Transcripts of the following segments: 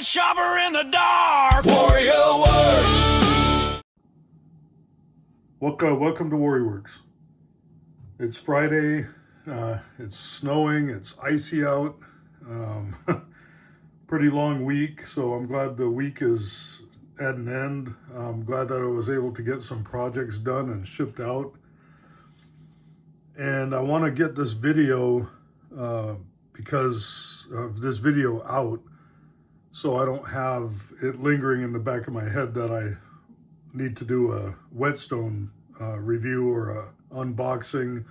night shopper in the dark. Warrior Werks. Welcome to Warrior Werks. It's Friday. It's snowing. It's icy out. Pretty long week, so I'm glad the week is at an end. I'm glad that I was able to get some projects done and shipped out. And I want to get this video because of this video out, so I don't have it lingering in the back of my head that I need to do a Whetstone review or a unboxing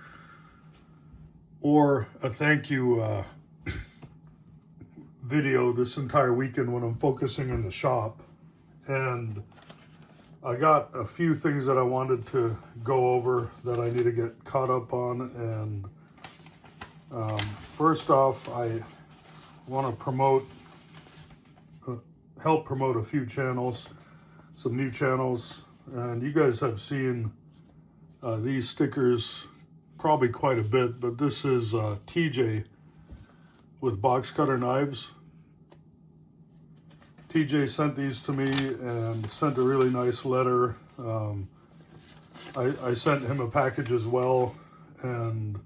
or a thank you video this entire weekend when I'm focusing in the shop. And I got a few things that I wanted to go over that I need to get caught up on. And first off, I want to help promote a few channels, some new channels. And you guys have seen these stickers probably quite a bit, but this is TJ with box cutter knives. TJ sent these to me and sent a really nice letter. I sent him a package as well, and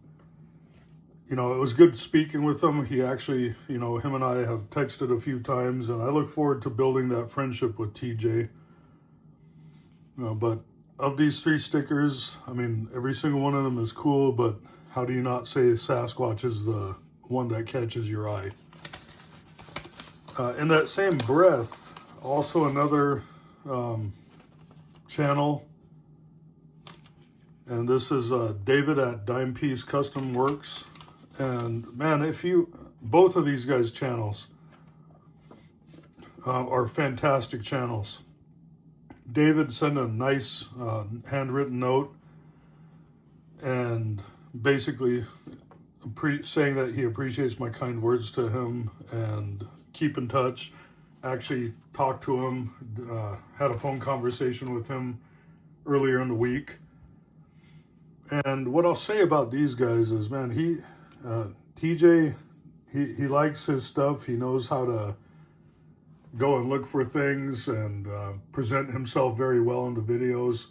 it was good speaking with him. He actually, him and I have texted a few times, and I look forward to building that friendship with TJ. But of these 3 stickers, I mean, every single one of them is cool, but how do you not say Sasquatch is the one that catches your eye? In that same breath, also another channel, and this is David at Dime Piece Custom Works. And man, both of these guys' channels are fantastic channels. David sent a nice handwritten note and basically saying that he appreciates my kind words to him and keep in touch. Actually talked to him, had a phone conversation with him earlier in the week. And what I'll say about these guys is, man, TJ, he likes his stuff. He knows how to go and look for things and present himself very well in the videos.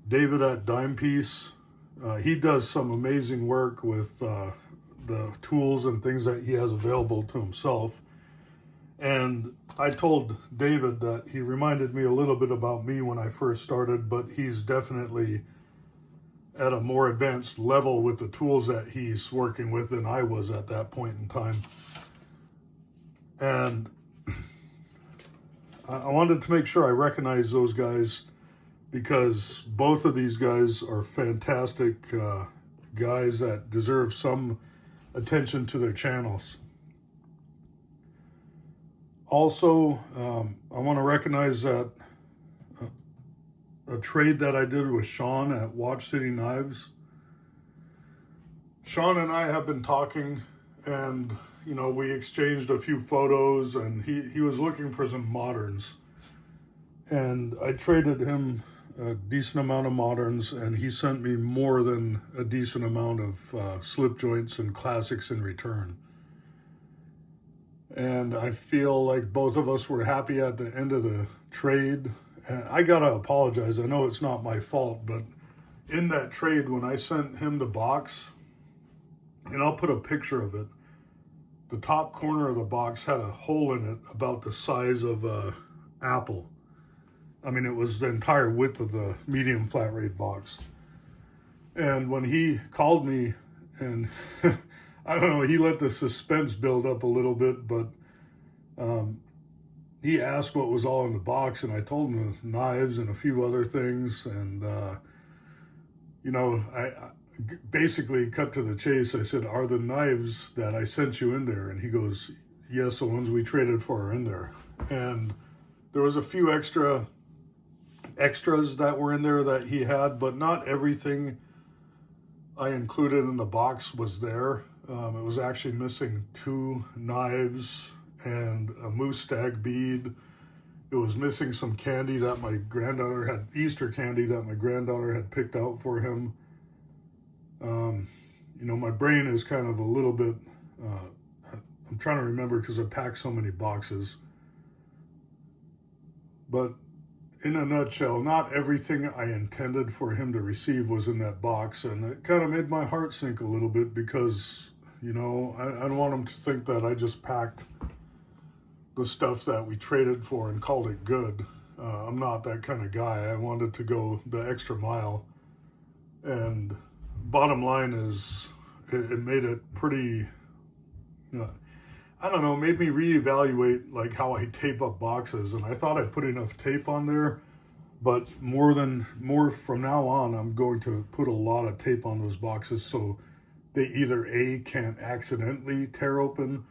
David at Dime Piece, he does some amazing work with the tools and things that he has available to himself. And I told David that he reminded me a little bit about me when I first started, but he's definitely at a more advanced level with the tools that he's working with than I was at that point in time. And I wanted to make sure I recognize those guys because both of these guys are fantastic guys that deserve some attention to their channels. Also, I want to recognize that a trade that I did with Shawn at Watch City Knives. Shawn and I have been talking, and we exchanged a few photos, and he was looking for some moderns. And I traded him a decent amount of moderns, and he sent me more than a decent amount of slip joints and classics in return. And I feel like both of us were happy at the end of the trade. And I gotta apologize. I know it's not my fault, but in that trade, when I sent him the box, and I'll put a picture of it, the top corner of the box had a hole in it about the size of an apple. I mean, it was the entire width of the medium flat rate box. And when he called me, and I don't know, he let the suspense build up a little bit, but he asked what was all in the box, and I told him the knives and a few other things. And, I basically cut to the chase. I said, "Are the knives that I sent you in there?" And he goes, "Yes, the ones we traded for are in there." And there was a few extras that were in there that he had, but not everything I included in the box was there. It was actually missing 2 knives and a moose stag bead. It was missing some candy that my granddaughter had, Easter candy that my granddaughter had picked out for him. My brain is kind of a little bit, I'm trying to remember because I packed so many boxes. But in a nutshell, not everything I intended for him to receive was in that box, and it kind of made my heart sink a little bit because, you know, I don't want him to think that I just packed the stuff that we traded for and called it good. I'm not that kind of guy. I wanted to go the extra mile. And bottom line is, it made it pretty, I don't know, made me reevaluate like how I tape up boxes. And I thought I put enough tape on there, but more from now on, I'm going to put a lot of tape on those boxes so they either A, can't accidentally tear open,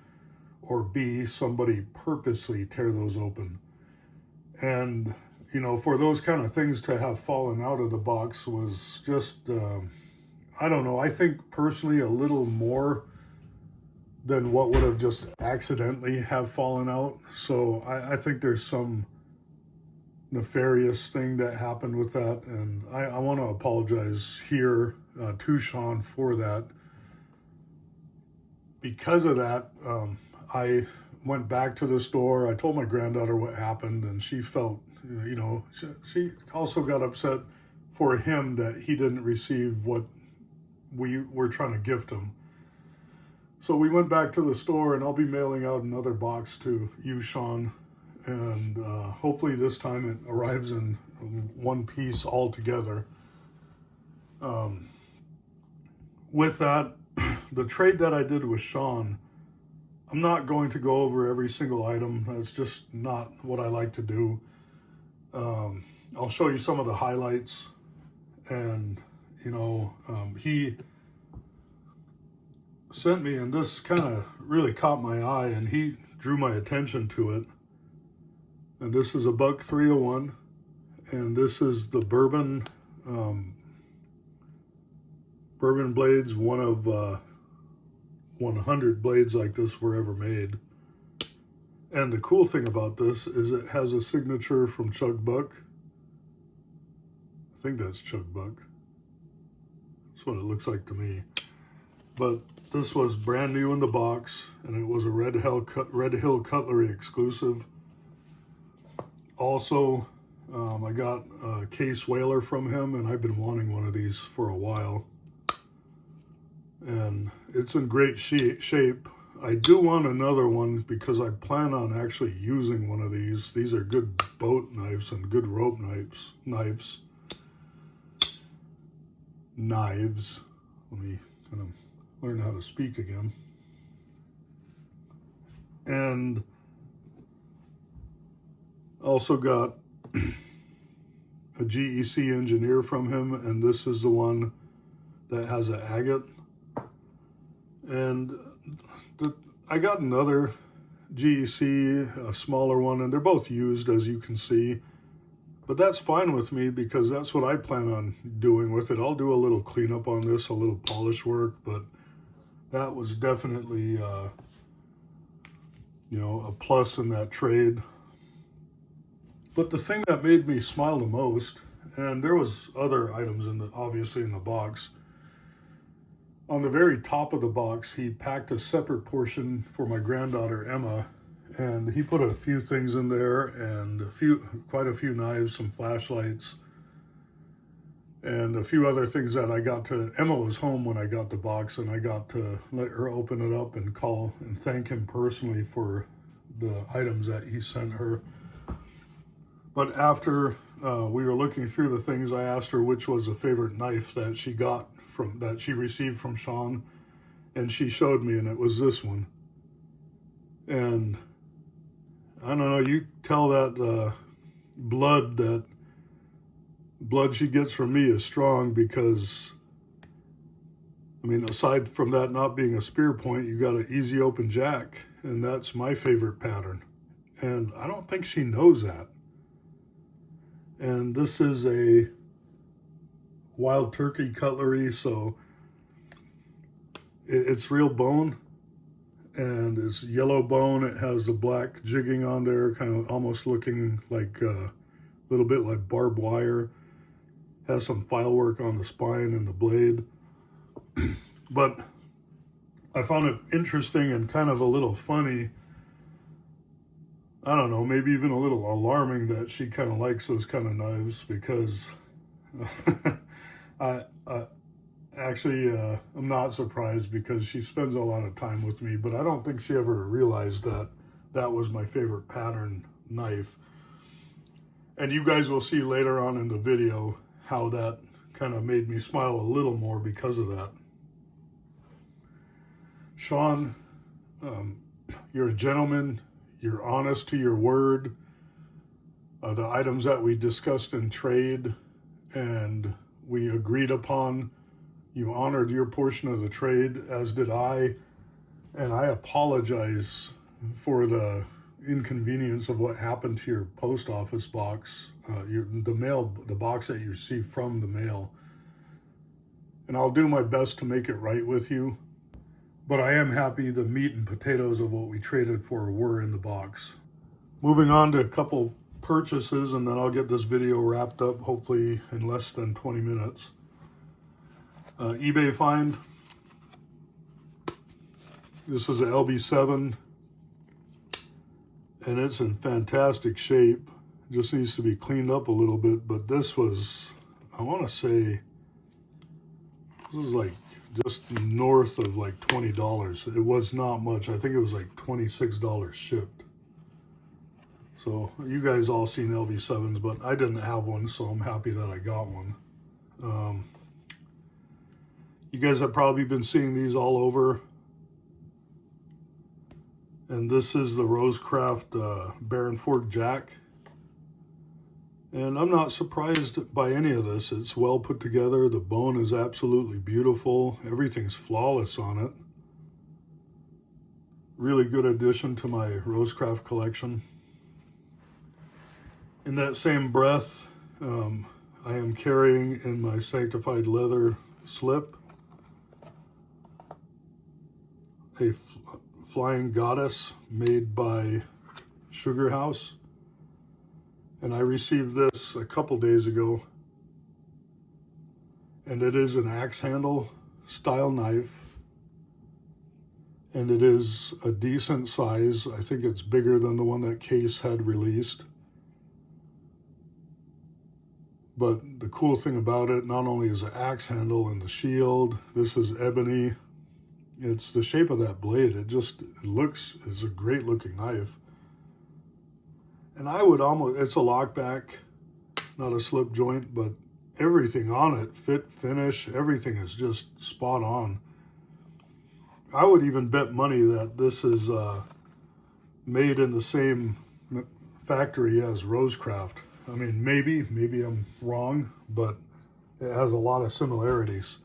or B, somebody purposely tear those open. And, you know, for those kind of things to have fallen out of the box was just, I don't know, I think personally a little more than what would have just accidentally have fallen out. So I think there's some nefarious thing that happened with that. And I want to apologize here to Shawn for that. Because of that, I went back to the store. I told my granddaughter what happened, and she felt, you know, she also got upset for him that he didn't receive what we were trying to gift him. So we went back to the store, and I'll be mailing out another box to you, Shawn, and hopefully this time it arrives in one piece all together. With that, the trade that I did with Shawn, I'm not going to go over every single item. That's just not what I like to do. I'll show you some of the highlights. And, you know, he sent me, and this kind of really caught my eye, and he drew my attention to it. And this is a Buck 301. And this is the Bourbon blades, one of 100 blades like this were ever made. And the cool thing about this is it has a signature from Chuck Buck. I think that's Chuck Buck. That's what it looks like to me. But this was brand new in the box, and it was a Red Hill Cutlery exclusive. Also, I got a case whaler from him, and I've been wanting one of these for a while. And it's in great shape. I do want another one because I plan on actually using one of these. These are good boat knives and good rope knives. Let me kind of learn how to speak again. And also got a GEC engineer from him, and this is the one that has an agate. And I got another GEC, a smaller one, and they're both used, as you can see. But that's fine with me because that's what I plan on doing with it. I'll do a little cleanup on this, a little polish work, but that was definitely, you know, a plus in that trade. But the thing that made me smile the most, and there was other items obviously in the box. On the very top of the box, he packed a separate portion for my granddaughter, Emma, and he put a few things in there, and quite a few knives, some flashlights, and a few other things that I got to. Emma was home when I got the box, and I got to let her open it up and call and thank him personally for the items that he sent her. But after we were looking through the things, I asked her which was a favorite knife that she received from Shawn, and she showed me, and it was this one. And I don't know, you tell that blood she gets from me is strong, because I mean, aside from that not being a spear point, you got an easy open jack, and that's my favorite pattern, and I don't think she knows that. And this is a wild turkey cutlery, so it's real bone, and it's yellow bone. It has the black jigging on there, kind of almost looking like a little bit like barbed wire. Has some file work on the spine and the blade. But I found it interesting and kind of a little funny I don't know, maybe even a little alarming that she kind of likes those kind of knives, because I actually, I'm not surprised, because she spends a lot of time with me, but I don't think she ever realized that that was my favorite pattern knife. And you guys will see later on in the video how that kind of made me smile a little more because of that. Shawn, you're a gentleman. You're honest to your word. The items that we discussed in trade and we agreed upon, you honored your portion of the trade, as did I. And I apologize for the inconvenience of what happened to your post office box, the box that you received from the mail. And I'll do my best to make it right with you. But I am happy the meat and potatoes of what we traded for were in the box. Moving on to a couple purchases, and then I'll get this video wrapped up, hopefully in less than 20 minutes. eBay find. This is an LB7, and it's in fantastic shape. Just needs to be cleaned up a little bit, but this was, I want to say, this is like just north of like $20. It was not much. I think it was like $26 shipped. So you guys all seen LB7s, but I didn't have one, so I'm happy that I got one. You guys have probably been seeing these all over. And this is the Rosecraft Baron Fork Jack. And I'm not surprised by any of this. It's well put together. The bone is absolutely beautiful. Everything's flawless on it. Really good addition to my Rosecraft collection. In that same breath, I am carrying in my Sanctified Leather slip a Flying Goddess made by Sugar House. And I received this a couple days ago. And it is an axe handle style knife. And it is a decent size. I think it's bigger than the one that Case had released. But the cool thing about it, not only is the axe handle and the shield, this is ebony. It's the shape of that blade. It's a great looking knife. And I would almost, it's a lockback, not a slip joint, but everything on it, fit, finish, everything is just spot on. I would even bet money that this is made in the same factory as Rosecraft. I mean, maybe I'm wrong, but it has a lot of similarities.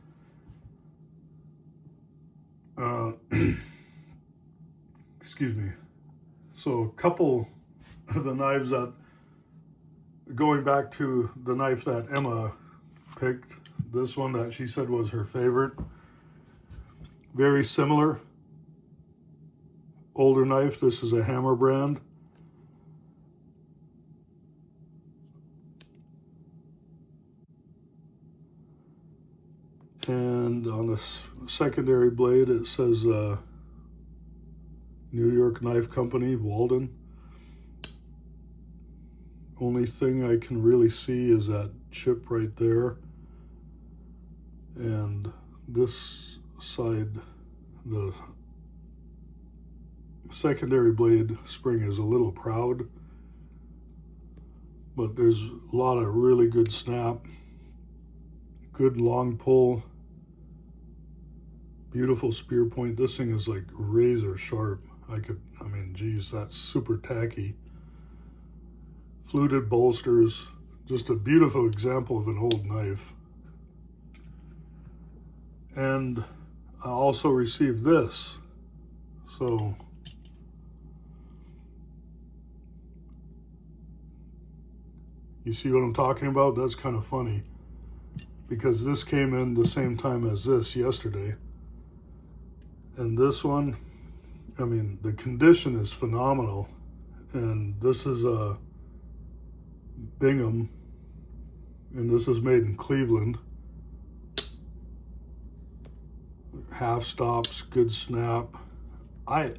Excuse me. So a couple of the knives that, going back to the knife that Emma picked, this one that she said was her favorite, very similar. Older knife, this is a Hammer brand. And on the secondary blade, it says New York Knife Company, Walden. Only thing I can really see is that chip right there. And this side, the secondary blade spring is a little proud. But there's a lot of really good snap. Good long pull. Beautiful spear point. This thing is like razor sharp. I mean, geez, that's super tacky. Fluted bolsters. Just a beautiful example of an old knife. And I also received this. So, you see what I'm talking about? That's kind of funny, because this came in the same time as this yesterday. And this one, I mean, the condition is phenomenal. And this is a Bingham, and this is made in Cleveland. Half stops, good snap. I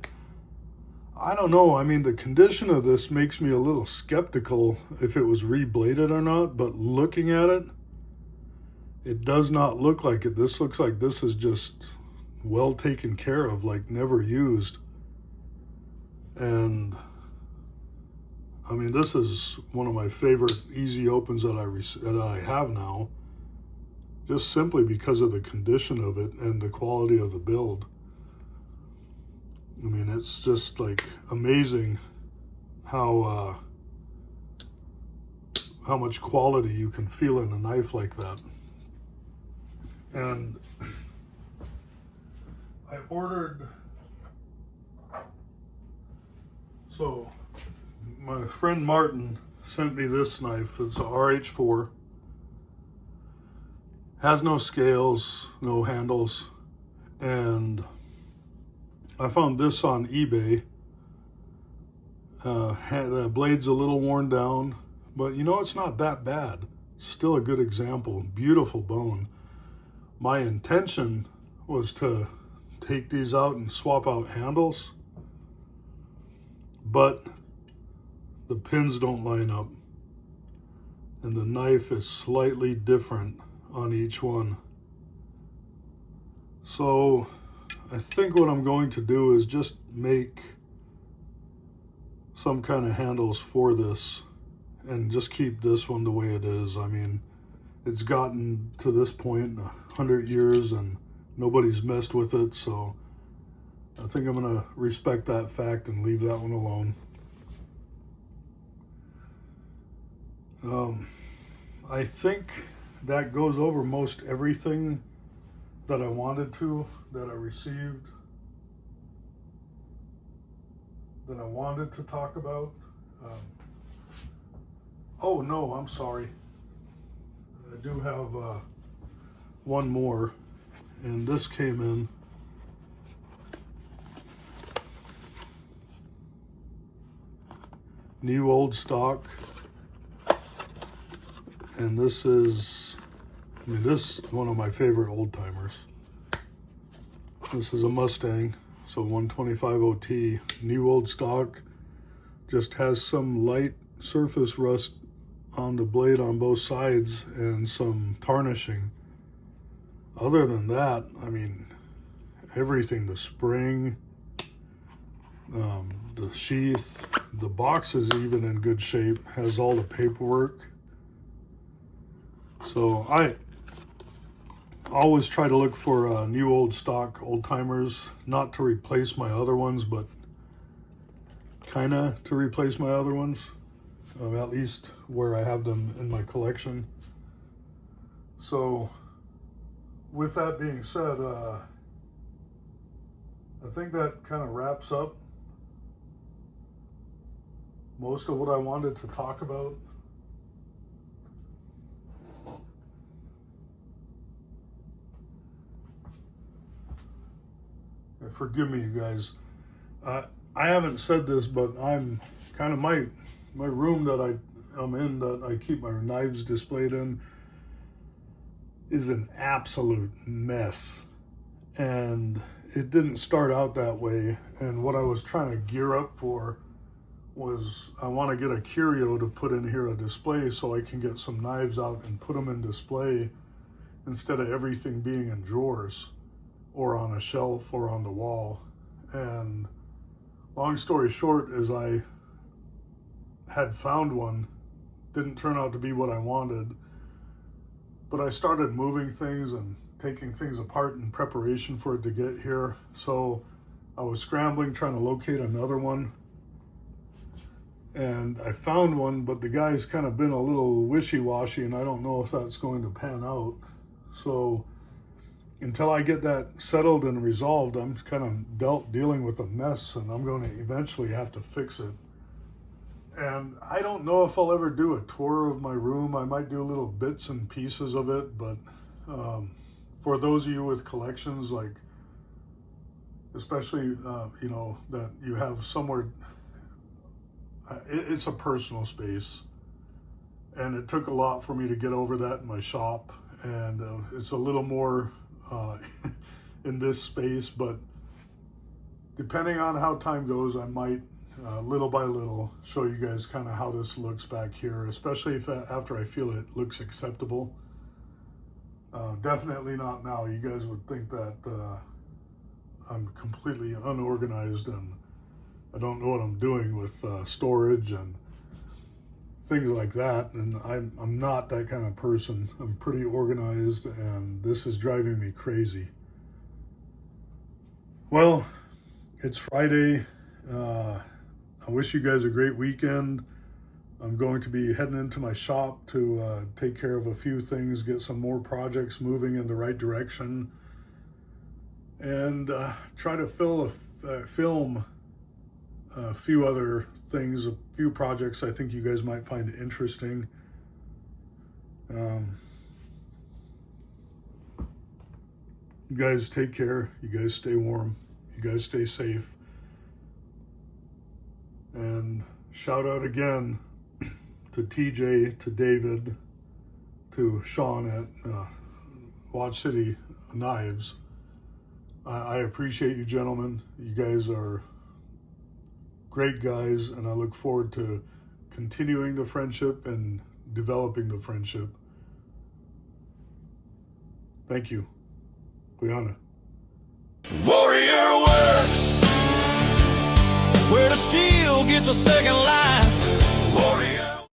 I don't know. I mean, the condition of this makes me a little skeptical if it was rebladed or not, but looking at it, it does not look like it. This looks like this is just well taken care of, like never used. And I mean, this is one of my favorite easy opens that I have now, just simply because of the condition of it and the quality of the build. I mean, it's just like amazing how much quality you can feel in a knife like that. And I ordered, so my friend Martin sent me this knife. It's a RH4. Has no scales, no handles, and I found this on eBay. The blade's a little worn down, but you know, it's not that bad. It's still a good example. Beautiful bone. My intention was to take these out and swap out handles, but the pins don't line up, and the knife is slightly different on each one. So I think what I'm going to do is just make some kind of handles for this and just keep this one the way it is. I mean, it's gotten to this point 100 years and nobody's messed with it, so I think I'm gonna respect that fact and leave that one alone. I think that goes over most everything that I wanted to, that I received, that I wanted to talk about. Oh no, I'm sorry. I do have one more, and this came in. New old stock. And this is, I mean, this is one of my favorite old timers. This is a Mustang, so 125 OT, new old stock. Just has some light surface rust on the blade on both sides and some tarnishing. Other than that, I mean, everything, the spring, the sheath, the box is even in good shape, has all the paperwork. So I always try to look for new old stock old timers, not to replace my other ones, but kind of to replace my other ones, at least where I have them in my collection. So with that being said, I think that kind of wraps up most of what I wanted to talk about. Forgive me, you guys. I haven't said this, but I'm kind of my room that I'm in, that I keep my knives displayed in, is an absolute mess. And it didn't start out that way. And what I was trying to gear up for was I want to get a curio to put in here, a display, so I can get some knives out and put them in display instead of everything being in drawers or on a shelf or on the wall. And long story short is I had found one, didn't turn out to be what I wanted, but I started moving things and taking things apart in preparation for it to get here. So I was scrambling trying to locate another one, and I found one, but the guy's kind of been a little wishy-washy, and I don't know if that's going to pan out. So until I get that settled and resolved, I'm kind of dealing with a mess, and I'm going to eventually have to fix it. And I don't know if I'll ever do a tour of my room. I might do little bits and pieces of it, but for those of you with collections, like especially you know, that you have somewhere, it's a personal space, and it took a lot for me to get over that in my shop, and it's a little more in this space, but depending on how time goes, I might little by little show you guys kind of how this looks back here, especially if after I feel it looks acceptable. Definitely not now. You guys would think that I'm completely unorganized and I don't know what I'm doing with storage and things like that, and I'm not that kind of person. I'm pretty organized, and this is driving me crazy. Well, it's Friday. I wish you guys a great weekend. I'm going to be heading into my shop to take care of a few things, get some more projects moving in the right direction, and try to film a few other things, a few projects I think you guys might find interesting. You guys take care. You guys stay warm. You guys stay safe. And shout out again to TJ, to David, to Shawn at Watch City Knives. I appreciate you gentlemen. You guys are great guys, and I look forward to continuing the friendship and developing the friendship. Thank you. Guyana. Warrior Werks, where the steel gets a second life.